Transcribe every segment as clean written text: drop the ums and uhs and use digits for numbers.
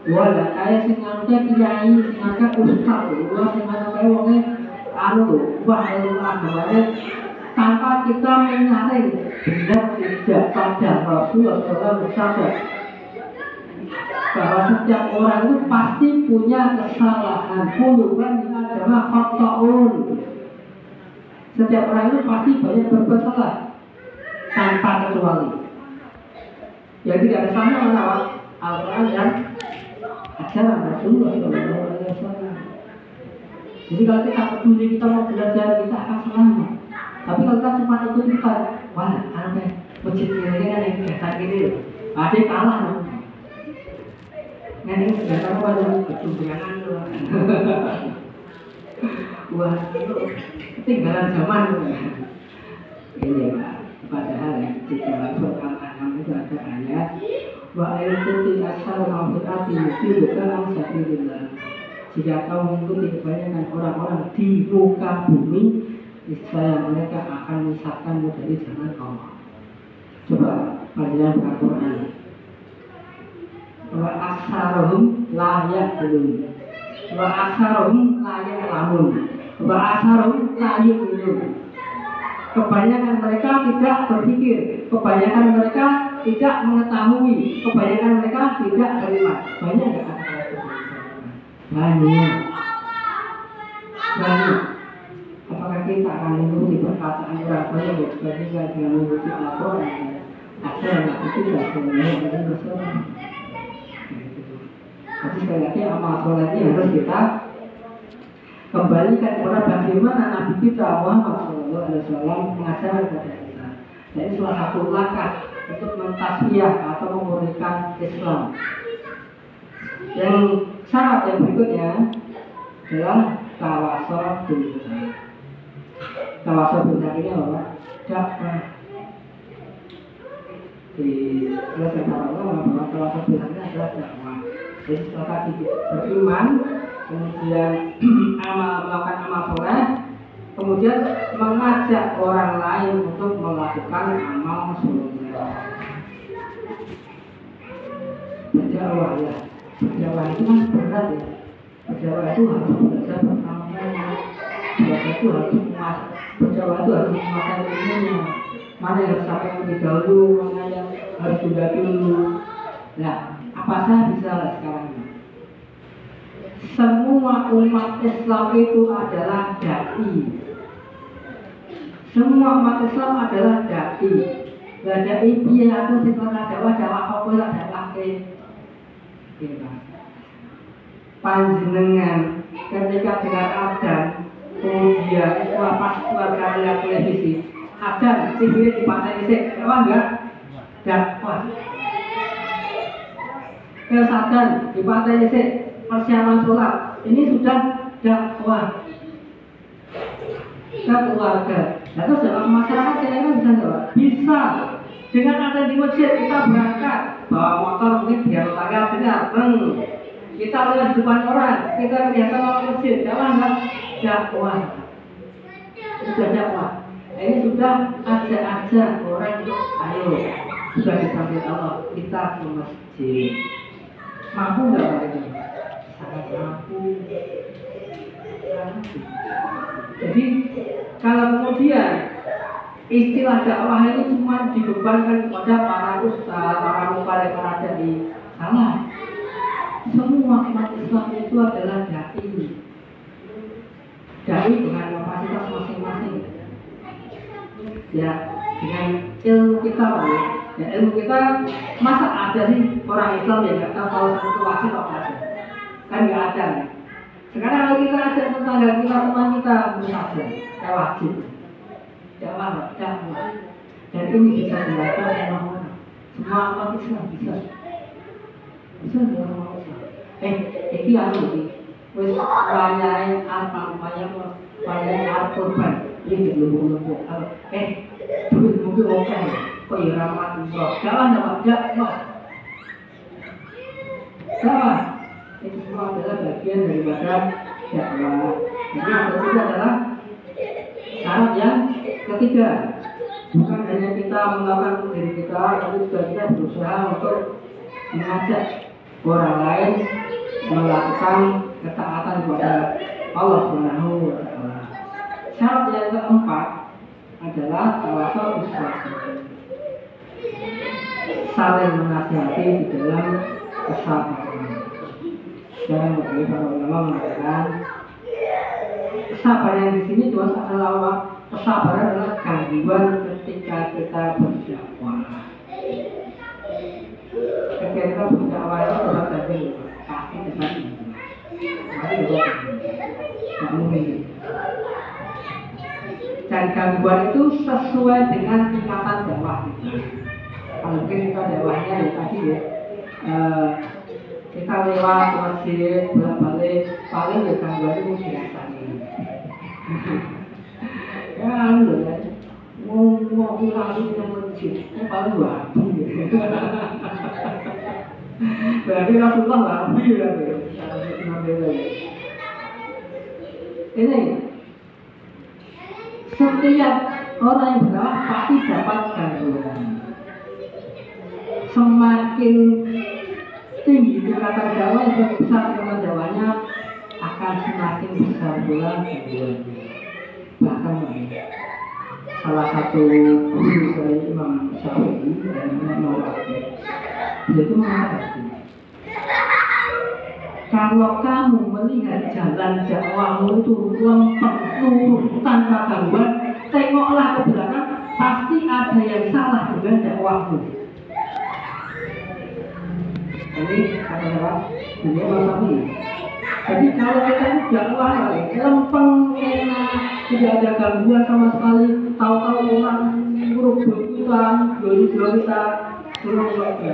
Wala kaya sing anu kiai sing akeh ustaz lho, sing anu kae wonge anu lho, wah agama tanpa kita menyaring benar tidak pada Rasulullah SAW bahwa setiap orang itu pasti punya kesalahan. Puluhan ini adalah khata'un. Setiap orang itu pasti banyak berbuat salah tanpa kecuali. Yang tidak ada sama adalah Al-Quran dan ajaran Rasulullah SAW. Jadi kalau kita peduli, kita mau belajar, kita akan selamat. Tapi kalau kita cuma ikut-ikutan, wah, aneh, masjid ini kan yang kayak gini loh, ada kalah loh. Ini sudah tahu ada ketumbuhan loh. Wah, itu ketinggalan zaman loh. Ini Pak, padahal ya, di dalam surat Al-An'am itu ada ayat wa ayatuti asal al-hati yusibukan al-sabilillah. Jika kau mengikuti kebanyakan orang-orang di muka bumi, niscaya mereka akan menyesatkanmu dari jalan Allah. Coba pelajaran Al-Quran. Wa aksarohum layak belum. Wa aksarohum layak lamun. Wa aksarohum layak belum. Kebanyakan mereka tidak berpikir, kebanyakan mereka tidak mengetahui, kebanyakan mereka tidak beriman. Banyak nggak kata-kata itu? Banyak. Apakah kita akan mengikuti perkataan orang banyak dibandingkan dengan mengikuti Al-Quran? Ada yang itu tidak sebenarnya dengan Rasulullah. Jadi sekali lagi amal soleh ini harus kita kembalikan kepada bagaimana Nabi kita Muhammad SAW mengajarkan kepada kita. Jadi salah satu langkah untuk mentasbih atau memurnikan Islam. Yang syarat yang berikutnya adalah tawasul billah. Tawasul billah ini apa? Dakwah. Di selesai tawasul bahwa tawasul billah ini adalah dakwah. Jadi setelah kita beriman, kemudian melakukan amal soleh, kemudian mengajak orang lain untuk melakukan amal soleh. Berdakwah ya. Berdakwah itu kan berat ya. Berdakwah itu harus belajar pertama-tama. Berdakwah itu harus menguasai ilmunya. Mana yang harus sampai lebih dahulu, mana yang harus tunda dulu. Nah, apa saya bisa sekarang ini? Semua umat Islam itu adalah dai. Semua umat Islam adalah dai. Lah dai piye aku sing ora dakwah apa ora dakwah ke. Panjenengan ketika dengar adzan, kemudian pas keluarga lihat televisi, adzan TV dipakai sik, apa enggak? Dakwah. Kesadaran dipakai sik, persiapan sholat, ini sudah dakwah. Ke keluarga. Nah, terus dalam masyarakat kira-kira bisa enggak? Bisa. Dengan ada di masjid kita berangkat bawa motor mungkin biar tetangga dengar. Kita lihat depan orang, kita kegiatan orang masjid, jalan enggak? Dakwah. Sudah dakwah. Ini sudah ajak orang untuk ayo sudah dipanggil Allah kita ke masjid. Mampu enggak Pak ini? Sangat mampu. Jadi kalau kemudian istilah dakwah ini cuma dibebankan kepada para ustaz, para mubalik, para dai, salah. Semua umat Islam itu adalah dai. Dai dengan kapasitas masing-masing. Ya, dengan ilmu kita Pak ya. Ya, ilmu kita masa ada sih orang Islam yang nggak tahu kalau itu wajib apa ada? Kan nggak ada. Ya. Sekarang kalau kita ajak tetangga kita, teman kita musafir, kayak wajib. Dakwah. Dan ini bisa dilakukan orang-orang. Semua umat Islam bisa. Bisa orang Islam. Ini anu iki. Wis wayahe arep wayahe arep korban. Iki lumpuh-lumpuh. Duit mungkin oke. Kok ya ramah umroh. Dakwah. Itu semua adalah bagian daripada dakwah. Jadi yang ketiga adalah syarat yang ketiga. Bukan hanya kita melakukan diri kita, tapi juga kita berusaha untuk mengajak orang lain melakukan ketaatan kepada Allah Subhanahu wa Ta'ala. Syarat yang keempat adalah tawasul uswah, saling menasihati di dalam kesabaran. Dan bagi para ulama mengatakan kesabaran di sini juga adalah kesabaran adalah gangguan ketika kita berdakwah. Ketika kita berdakwah itu berat dari kaki depan itu, mari kita mungkin. Dan gangguan itu sesuai dengan tingkatan dakwah kita. Kalau mungkin kita dakwahnya ya tadi ya, kita lewat masjid bolak-balik paling ya gangguan itu biasa nih. Ya anu ya, mau pulang itu yang masjid, paling wabu. Berarti Rasulullah wabu ya, ini setiap orang yang berdakwah pasti dapat gangguan. Semakin tinggi tingkatan dakwah, semakin besar tingkatan dakwahnya, akan semakin besar pula gangguannya. Bahkan salah satu guru dari Imam Syafi'i yang namanya dia itu mengatakan, kalau kamu melihat jalan dakwahmu itu lempeng lurus tanpa gangguan, tengoklah ke belakang, pasti ada yang salah dengan dakwahmu. Ini kata siapa? Ini Syafi'i. Jadi kalau kita dakwah lempeng enak, tidak ada gangguan sama sekali, tahu-tahu orang berbulan, dulu kita turun lagi,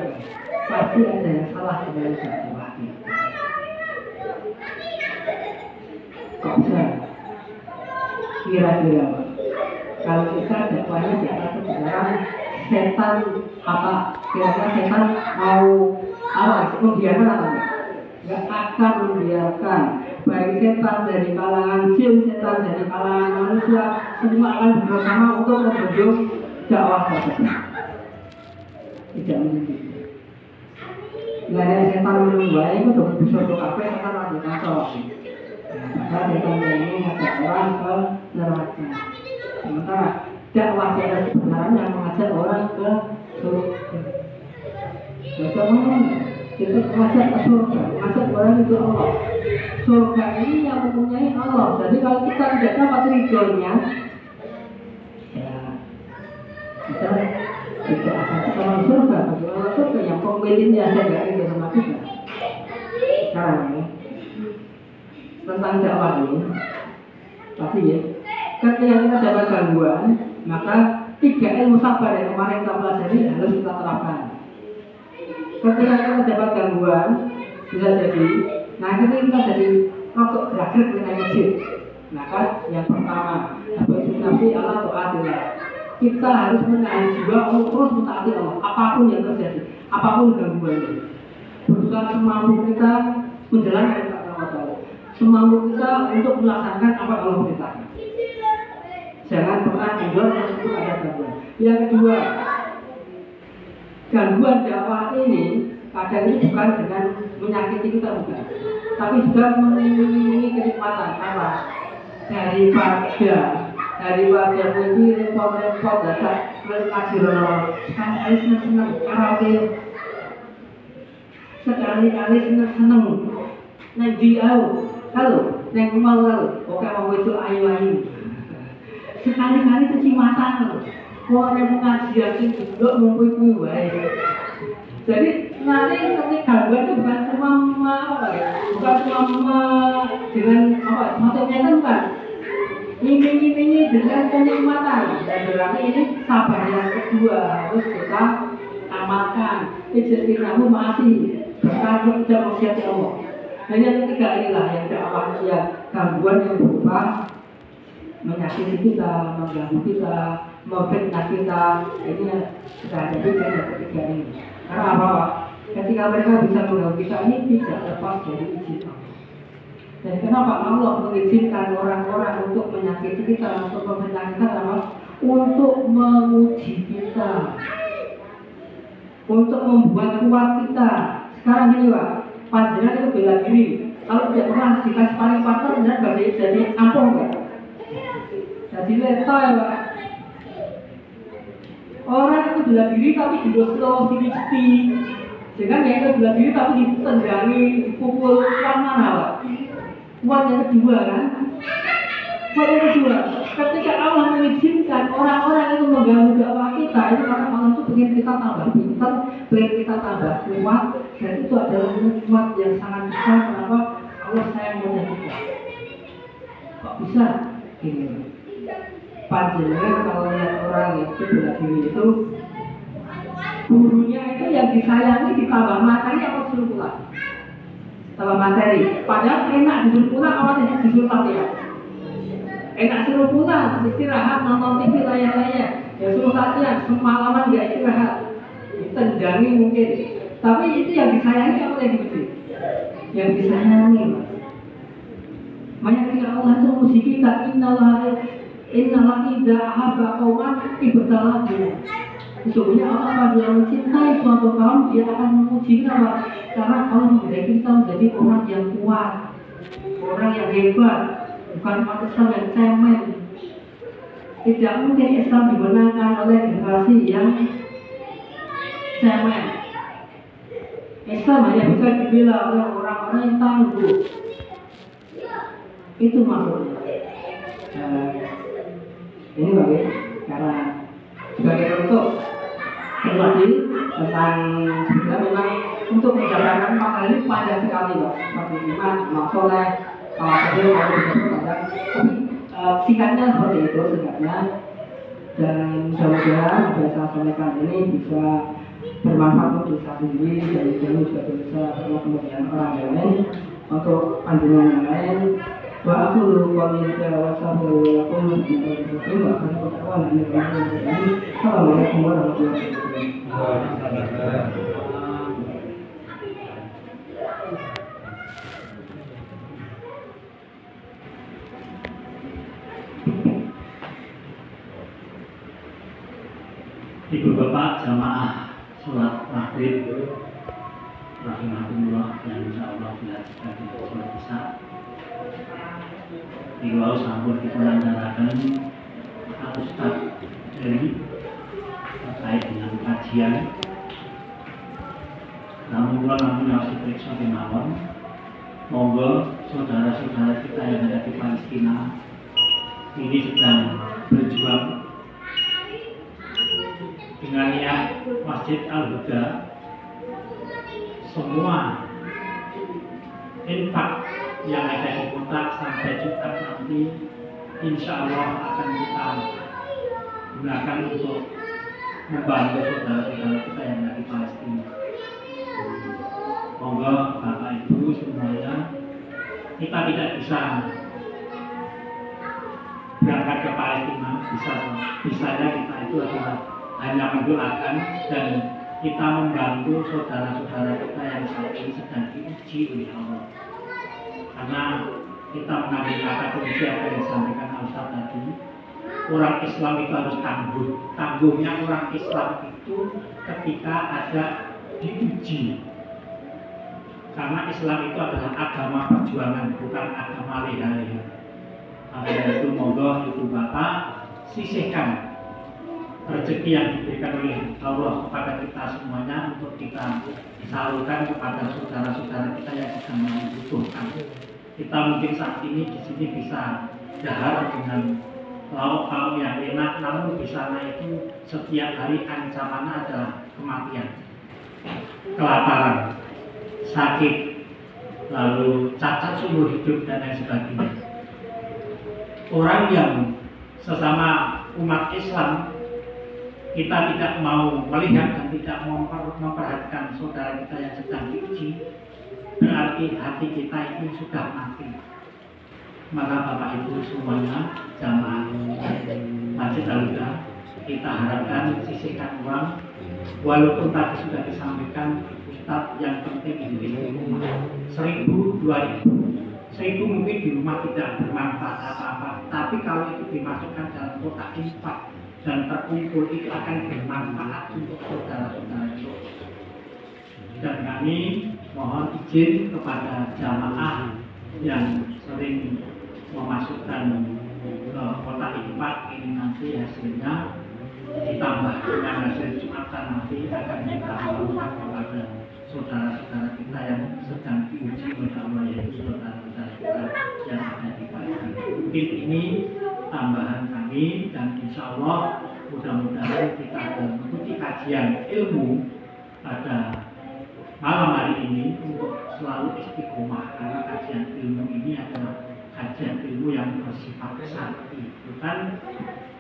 pasti ada yang salah dengan dakwah. Kok bisa? Kira-kira kalau kita dakwahnya di atas kebenaran, setan apa? Kira-kira setan mau membiarkan apa? Gak akan membiarkan. Baik setan dari kalangan jin, setan dari kalangan manusia, semua akan bersama untuk membentuk dakwah tersebut. Tidak mungkin. Nggak ada setan menunggu itu dengan bisa berkafe setan lagi kacau. Maka setan ini ngajak orang ke neraka. Sementara dakwah yang kebenaran yang mengajak orang ke surga. Bagaimana? Kita mengajak ke surga, mengajak orang itu Allah. Surga ini yang mempunyai Allah. Jadi kalau kita tidak dapat ridhonya, ya kita tidak akan ketemu surga. Bagaimana surga yang pemiliknya saya tidak ridho sama kita. Sekarang ini tentang dakwah ini, pasti ya. Ketika kita dapat gangguan, maka 3 ilmu sabar yang kemarin kita pelajari harus kita terapkan. Ketika kita dapat gangguan, bisa jadi, nah ketika kita jadi untuk berakhir dengan masjid, maka yang pertama, Nabi Allah ta'ala, kita harus menahan jiwa untuk terus mentaati Allah, apapun yang terjadi, apapun gangguannya. Berusaha semampu kita menjalankan kata Allah, semampu kita untuk melaksanakan apa yang Allah perintahkan. Jangan pernah kendor meskipun ada gangguan. Yang kedua, gangguan dakwah ini kadang ini bukan dengan menyakiti kita, bukan, tapi juga mengiringi kenikmatan. Apa? Daripada ini repot-repot datang ngaji orang, sekali seneng karaoke, sekali-kali seneng neng diau, kalau neng mau oke mau itu ayu-ayu, sekali-kali cuci mata loh. Kok ada pengajian itu juga mempunyai wae. Jadi nanti ketika gangguan itu bukan cuma bukan cuma dengan apa maksudnya itu bukan ini dengan kenikmatan. Dan berarti ini sabar yang kedua harus kita amalkan. Jadi kamu masih berkata tidak menghormati Allah. Dan yang ketiga inilah yang dakwah yang gangguan yang berupa menyakiti kita, mengganggu kita, memfitnah kita. Ini yang kita hadapi dan yang ketiga ini. Karena apa? Ketika mereka bisa mengganggu kita ini tidak lepas dari izin Allah. Dan kenapa Allah mengizinkan orang-orang untuk menyakiti kita, untuk memfitnah kita, apa? Untuk menguji kita, untuk membuat kuat kita. Sekarang ini Pak, panjenengan itu bela diri. Kalau tidak pernah dikasih paling partner, benar jadi ampuh enggak? Jadi leto ya Pak. Orang itu bela diri tapi slow sini-sini. Jangan yang itu bela diri tapi ditendangin, dipukul. Kuat mana Pak? Kuat yang kedua kan? Kuat yang kedua, ketika Allah mengizinkan orang-orang itu mengganggu dakwah kita, itu karena Allah itu ingin kita tambah pintar, ingin kita tambah kuat, dan itu adalah nikmat yang sangat besar. Kenapa? Allah sayang pada kita. Kok bisa? Ini panjenengan kalau lihat orang itu bela diri itu, gurunya itu yang disayangi ditambah materi apa disuruh pulang? Tambah materi. Padahal enak disuruh pulang, awalnya disuruh latihan. Enak suruh pulang, istirahat, nonton TV layar-layar. Ya suruh latihan, semalaman gak istirahat. Tendangi mungkin. Tapi itu yang disayangi apa yang dibenci? Yang disayangi Mas. Makanya Allah itu musuh kita. Innallaha idza ahabba qauman ibtalahu. Sesungguhnya Allah apabila mencintai suatu kaum, dia akan menguji kita. Karena Allah memberi kita menjadi orang yang kuat, orang yang hebat. Bukan umat Islam yang cemen. Tidak mungkin Islam digunakan oleh generasi yang cemen. Islam hanya bisa dibela oleh orang-orang yang tangguh. Itu maksudnya. Ini bagi karena sebagai bentuk berbagi tentang sebenarnya memang untuk menjabarkan pasal ini panjang sekali loh. Seperti iman, masalah tapi singkatnya seperti itu singkatnya, dan mudah-mudahan apa yang saya sampaikan ini bisa bermanfaat untuk saya sendiri dan juga bisa bermanfaat kemudian orang lain untuk pandangan yang lain. Wa aku qawli wa sallallahu Assalamualaikum warahmatullahi wabarakatuh. Ibu bapak jamaah sholat maghrib rahimahumullah, dan insyaallah bila kita sholat isya Iwau sampun dipelanjarakan Pak Ustaz Heri terkait dengan kajian. Namun harus diperiksa di malam. Monggo saudara-saudara kita yang ada di Palestina ini sedang berjuang dengan niat Masjid Al-Huda. Semua infak yang ada di kota sampai Jumat nanti insya Allah akan kita gunakan untuk membantu saudara-saudara kita yang ada di Palestina. Monggo Bapak Ibu semuanya, kita tidak bisa berangkat ke Palestina, bisanya kita itu adalah hanya mendoakan dan kita membantu saudara-saudara kita yang saat ini sedang diuji oleh Allah. Karena kita mengambil kata kunci apa yang disampaikan Al-Ustaz tadi, orang Islam itu harus tangguh. Tangguhnya orang Islam itu ketika ada diuji. Karena Islam itu adalah agama perjuangan, bukan agama leha-leha. Oleh itu monggo Ibu Bapak sisihkan rezeki yang diberikan oleh Allah kepada kita semuanya untuk kita salurkan kepada saudara-saudara kita yang sedang membutuhkan. Kita mungkin saat ini di sini bisa dahar dengan lauk-lauk yang enak, namun di sana itu setiap hari ancamannya adalah kematian, kelaparan, sakit, lalu cacat seumur hidup dan lain sebagainya. Orang yang sesama umat Islam kita tidak mau melihat dan tidak mau memperhatikan saudara kita yang sedang diuji, berarti hati kita ini sudah mati. Maka Bapak Ibu semuanya jamaah Masjid Al-Huda, kita harapkan sisihkan uang, walaupun tadi sudah disampaikan Ustaz, yang penting ini di rumah 1.000, 2.000. 1.000 mungkin di rumah tidak bermanfaat apa-apa, tapi kalau itu dimasukkan dalam kotak infak dan terkumpul itu akan bermanfaat untuk saudara-saudara itu. Dan kami mohon izin kepada jamaah yang sering memasukkan kotak infak ini, nanti hasilnya ditambah dengan hasil Jumatan nanti akan kita salurkan kepada saudara-saudara kita yang sedang diuji oleh Allah, yaitu saudara-saudara kita yang ada di Palestina. Mungkin ini tambahan kami, dan insya Allah mudah-mudahan kita akan mengikuti kajian ilmu pada malam hari ini untuk selalu istiqomah, karena kajian ilmu ini adalah kajian ilmu yang bersifat syar'i, bukan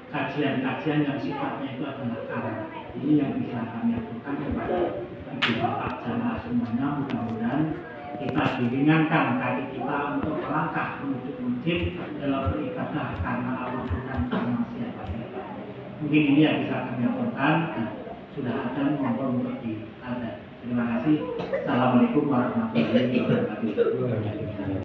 kajian-kajian yang sifatnya itu adalah karena. Ini yang bisa kami aturkan kepada ibu bapak jamaah semuanya. Mudah-mudahan kita diringankan kaki kita untuk melangkah menuju masjid dalam beribadah karena Allah, bukan karena siapa-siapa. Mungkin ini yang bisa kami aturkan, dan sudah ada mohon untuk ditanda. Terima kasih. Assalamualaikum warahmatullahi wabarakatuh.